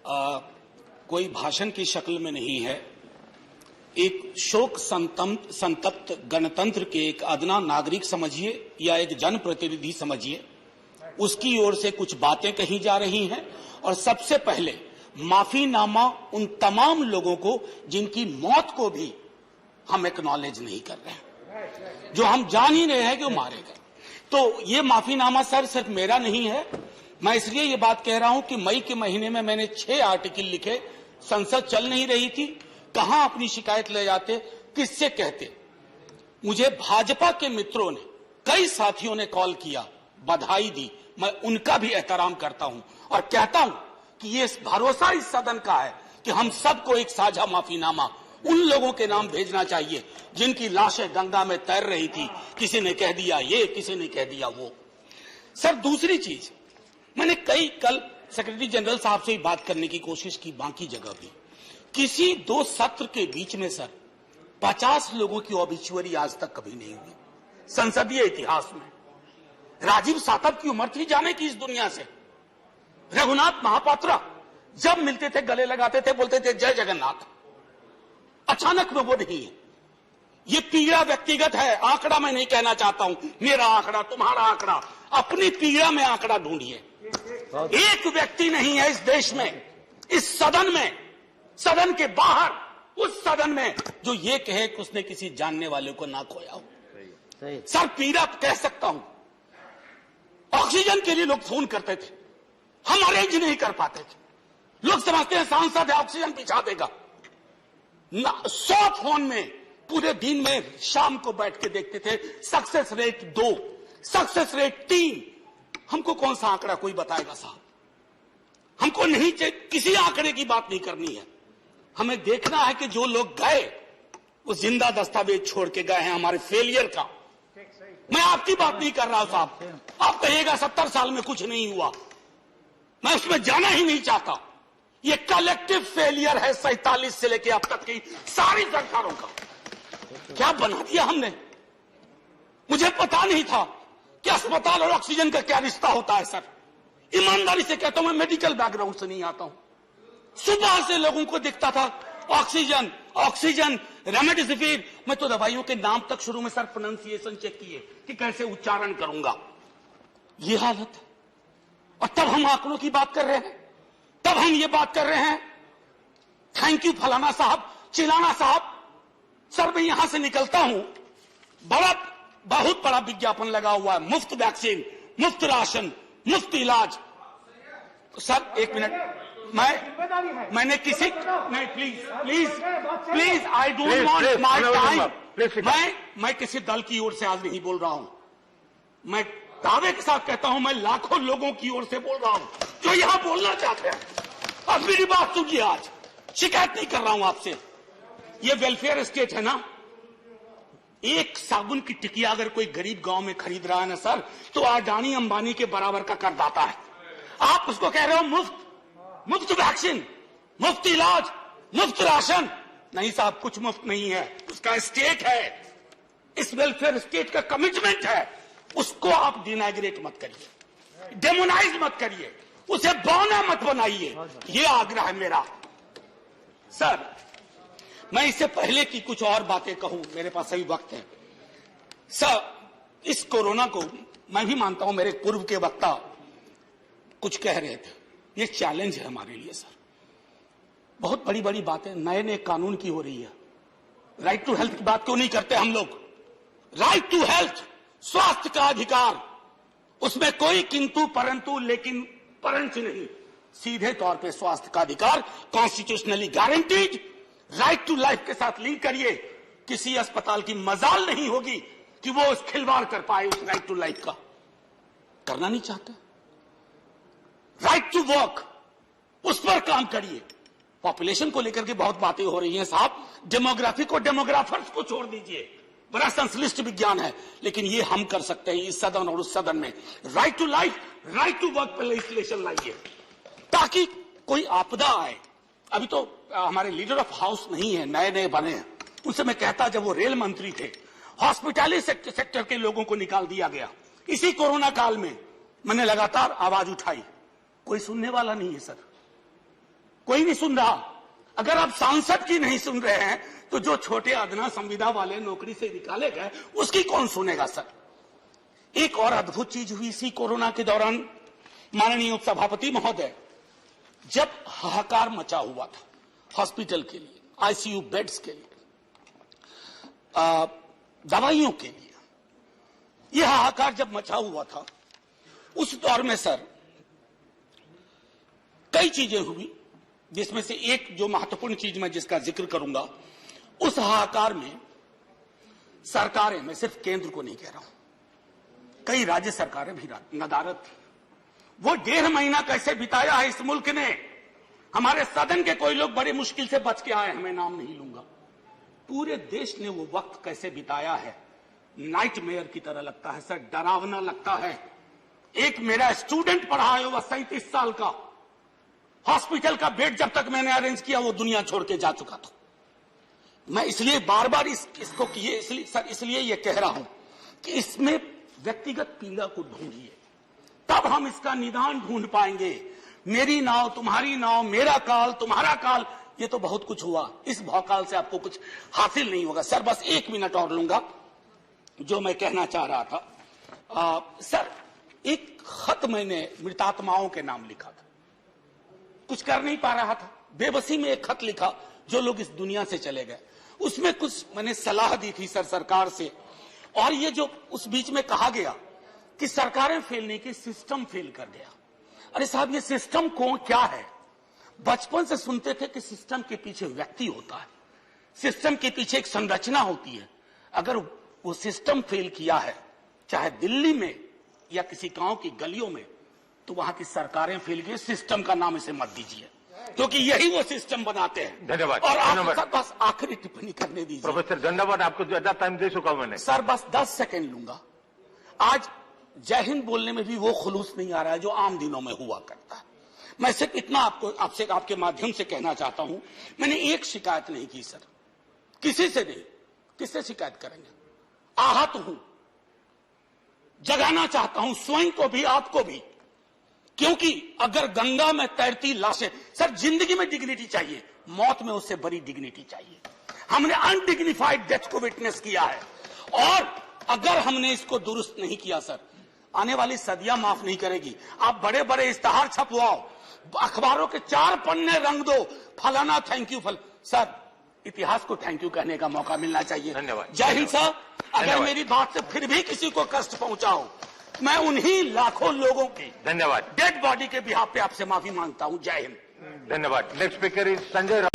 कोई भाषण की शक्ल में नहीं है। एक शोक संतप्त गणतंत्र के एक अदना नागरिक समझिए या एक जनप्रतिनिधि समझिए, उसकी ओर से कुछ बातें कही जा रही हैं। और सबसे पहले माफीनामा उन तमाम लोगों को जिनकी मौत को भी हम एक्नॉलेज नहीं कर रहे हैं, जो हम जान ही रहे हैं कि वो मारे गए। तो ये माफीनामा सर सिर्फ मेरा नहीं है। मैं इसलिए ये बात कह रहा हूं कि मई के महीने में मैंने 6 आर्टिकल लिखे। संसद चल नहीं रही थी, कहां अपनी शिकायत ले जाते, किससे कहते। मुझे भाजपा के मित्रों ने, कई साथियों ने कॉल किया, बधाई दी। मैं उनका भी एहतराम करता हूं और कहता हूं कि ये भरोसा इस सदन का है कि हम सबको एक साझा माफीनामा उन लोगों के नाम भेजना चाहिए जिनकी लाशें गंगा में तैर रही थी। किसी ने कह दिया ये, किसी ने कह दिया वो। सर दूसरी चीज, मैंने कल सेक्रेटरी जनरल साहब से ही बात करने की कोशिश की, बाकी जगह भी। किसी 2 सत्र के बीच में सर 50 लोगों की ऑबिचुअरी आज तक कभी नहीं हुई संसदीय इतिहास में। राजीव सातव की उम्र थी जाने की इस दुनिया से। रघुनाथ महापात्रा जब मिलते थे गले लगाते थे, बोलते थे जय जगन्नाथ। अचानक में वो नहीं है। ये पीड़ा व्यक्तिगत है, आंकड़ा मैं नहीं कहना चाहता हूं, मेरा आंकड़ा, तुम्हारा आंकड़ा। अपनी पीड़ा में आंकड़ा ढूंढिए। एक व्यक्ति नहीं है इस देश में, इस सदन में, सदन के बाहर, उस सदन में जो ये कहे कि उसने किसी जानने वाले को ना खोया हो। सर पीड़ा कह सकता हूं। ऑक्सीजन के लिए लोग फोन करते थे, हम अरेंज नहीं कर पाते थे। लोग समझते हैं सांसद है, ऑक्सीजन पिछा देगा। 100 फोन में पूरे दिन में शाम को बैठ के देखते थे, सक्सेस रेट 2, सक्सेस रेट 3। हमको कौन सा आंकड़ा कोई बताएगा साहब? हमको नहीं चाहिए, किसी आंकड़े की बात नहीं करनी है। हमें देखना है कि जो लोग गए वो जिंदा दस्तावेज छोड़ के गए हैं हमारे फेलियर का। मैं आपकी बात नहीं कर रहा हूं साहब। आप कहिएगा 70 साल में कुछ नहीं हुआ, मैं उसमें जाना ही नहीं चाहता। ये कलेक्टिव फेलियर है 47 से लेकर अब तक की सारी सरकारों का। क्या बना दिया हमने? मुझे पता नहीं था कि अस्पताल और ऑक्सीजन का क्या रिश्ता होता है। सर ईमानदारी से कहता हूं, मैं मेडिकल बैकग्राउंड से नहीं आता हूं। सुबह से लोगों को दिखता था ऑक्सीजन ऑक्सीजन, रेमडेसिविर। मैं तो दवाइयों के नाम तक शुरू में सर प्रोनाउंसिएशन चेक किए कि कैसे उच्चारण करूंगा। ये हालत है। और तब हम आंकड़ों की बात कर रहे हैं, तब हम ये बात कर रहे हैं थैंक यू फलाना साहब, चिलाना साहब। सर मैं यहां से निकलता हूं, बहुत बड़ा विज्ञापन लगा हुआ है, मुफ्त वैक्सीन, मुफ्त राशन, मुफ्त इलाज। सर एक मिनट, मैंने किसी नहीं, please I don't want my time. मैं किसी दल की ओर से आज नहीं बोल रहा हूं। मैं दावे के साथ कहता हूं, मैं लाखों लोगों की ओर से बोल रहा हूं जो यहां बोलना चाहते हैं। और मेरी बात सुनिए, आज शिकायत नहीं कर रहा हूं आपसे। ये वेलफेयर स्टेट है ना। एक साबुन की टिकिया अगर कोई गरीब गांव में खरीद रहा है ना सर, तो अडानी अंबानी के बराबर का करदाता है। आप उसको कह रहे हो मुफ्त वैक्सीन, मुफ्त इलाज, मुफ्त राशन। नहीं साहब, कुछ मुफ्त नहीं है, उसका स्टेट है। इस वेलफेयर स्टेट का कमिटमेंट है। उसको आप डिनाइग्रेट मत करिए, डेमोनाइज मत करिए, उसे बौना मत बनाइए। ये आग्रह है मेरा। सर मैं इससे पहले की कुछ और बातें कहूं, मेरे पास अभी वक्त है। सर इस कोरोना को मैं भी मानता हूं, मेरे पूर्व के वक्ता कुछ कह रहे थे, ये चैलेंज है हमारे लिए सर। बहुत बड़ी बड़ी बातें नए नए कानून की हो रही है। राइट टू हेल्थ की बात क्यों नहीं करते हम लोग? राइट टू हेल्थ, स्वास्थ्य का अधिकार, उसमें कोई किंतु परंतु लेकिन परंच नहीं। सीधे तौर पे स्वास्थ्य का अधिकार constitutionally guaranteed, right to life के साथ लिंक करिए। किसी अस्पताल की मजाल नहीं होगी कि वो उस खिलवाड़ कर पाए उस राइट टू लाइफ का। करना नहीं चाहते। राइट टू वर्क, उस पर काम करिए। पॉपुलेशन को लेकर के बहुत बातें हो रही हैं साहब। डेमोग्राफी को, डेमोग्राफर्स को छोड़ दीजिए, बड़ा संश्लिष्ट विज्ञान है, लेकिन ये हम कर सकते हैं इस सदन और उस सदन में। Right to life, right to work पर लेजिस्लेशन लाइए ताकि कोई आपदा आए। अभी तो हमारे लीडर ऑफ हाउस नहीं है, नए नए बने हैं। उनसे मैं कहता, जब वो रेल मंत्री थे, हॉस्पिटैलिटी सेक्टर के लोगों को निकाल दिया गया। इसी कोरोना काल में मैंने लगातार आवाज उठाई, कोई सुनने वाला नहीं है सर। कोई नहीं सुन रहा। अगर आप सांसद की नहीं सुन रहे हैं तो जो छोटे अदना संविदा वाले नौकरी से निकाले गए उसकी कौन सुनेगा सर। एक और अद्भुत चीज हुई इसी कोरोना के दौरान, माननीय उपसभापति महोदय, जब हाहाकार मचा हुआ था हॉस्पिटल के लिए, आईसीयू बेड्स के लिए, दवाइयों के लिए, यह हाहाकार जब मचा हुआ था, उस दौर में सर कई चीजें हुई, जिसमें से एक जो महत्वपूर्ण चीज मैं जिसका जिक्र करूंगा, उस हाहाकार में सरकारें, मैं सिर्फ केंद्र को नहीं कह रहा हूं, कई राज्य सरकारें भी नदारत थी। वो 1.5 महीना कैसे बिताया है इस मुल्क ने। हमारे सदन के कोई लोग बड़े मुश्किल से बच के आए, मैं नाम नहीं लूंगा। पूरे देश ने वो वक्त कैसे बिताया है, नाइटमेयर की तरह लगता है सर, डरावना लगता है। एक मेरा स्टूडेंट पढ़ा है, वह 37 साल का, हॉस्पिटल का बेड जब तक मैंने अरेंज किया वो दुनिया छोड़ के जा चुका था। मैं इसलिए बार बार इसको किए, इसलिए ये कह रहा हूं कि इसमें व्यक्तिगत पीड़ा को ढूंढिए, तब हम इसका निदान ढूंढ पाएंगे। मेरी नाव तुम्हारी नाव, मेरा काल तुम्हारा काल, ये तो बहुत कुछ हुआ, इस भौकाल से आपको कुछ हासिल नहीं होगा। सर बस 1 मिनट और लूंगा, जो मैं कहना चाह रहा था। सर एक खत मैंने मृतात्माओं के नाम लिखा था, कुछ कर नहीं पा रहा था, बेबसी में एक खत लिखा, जो लोग इस दुनिया से चले गए। उसमें कुछ मैंने सलाह दी थी सर सरकार से, और ये जो उस बीच में कहा गया कि सरकारें फेल नहीं की, सिस्टम फेल कर गया। अरे साहब, ये सिस्टम कौन क्या है? बचपन से सुनते थे कि सिस्टम के पीछे व्यक्ति होता है, सिस्टम के पीछे एक संरचना होती है। अगर वो सिस्टम फेल किया है, चाहे दिल्ली में या किसी गांव की गलियों में, तो वहां की सरकारें फेल की। सिस्टम का नाम इसे मत दीजिए, क्योंकि यही वो सिस्टम बनाते हैं। धन्यवाद। और आप बस आखिरी टिप्पणी करने दीजिए। प्रोफेसर धन्यवाद, आपको ज्यादा टाइम दे चुका हूं मैंने। सर बस 10 सेकंड लूंगा। आज जय हिंद बोलने में भी वो खुलूस नहीं आ रहा है जो आम दिनों में हुआ करता है। मैं सिर्फ इतना आपसे आपके माध्यम से कहना चाहता हूं, मैंने एक शिकायत नहीं की सर, किसी से नहीं। किससे शिकायत करेंगे? आहत हूं, जगाना चाहता हूं स्वयं को भी, आपको भी, क्योंकि अगर गंगा में तैरती लाशें, सर जिंदगी में डिग्निटी चाहिए, मौत में उससे बड़ी डिग्निटी चाहिए। हमने अनडिग्निफाइड डेथ को विटनेस किया है, और अगर हमने इसको दुरुस्त नहीं किया सर, आने वाली सदियां माफ नहीं करेगी। आप बड़े बड़े इश्तहार छपवाओ, अखबारों के 4 पन्ने रंग दो, फलाना थैंक यू सर, इतिहास को थैंक यू कहने का मौका मिलना चाहिए। धन्यवाद। जय हिंद सर। अगर मेरी बात से फिर भी किसी को कष्ट पहुंचाओ, मैं उन्हीं लाखों लोगों की धन्यवाद डेड बॉडी के बिहाफ पे आपसे माफी मांगता हूं। जय हिंद। धन्यवाद। Next speaker is Sanjay Raut.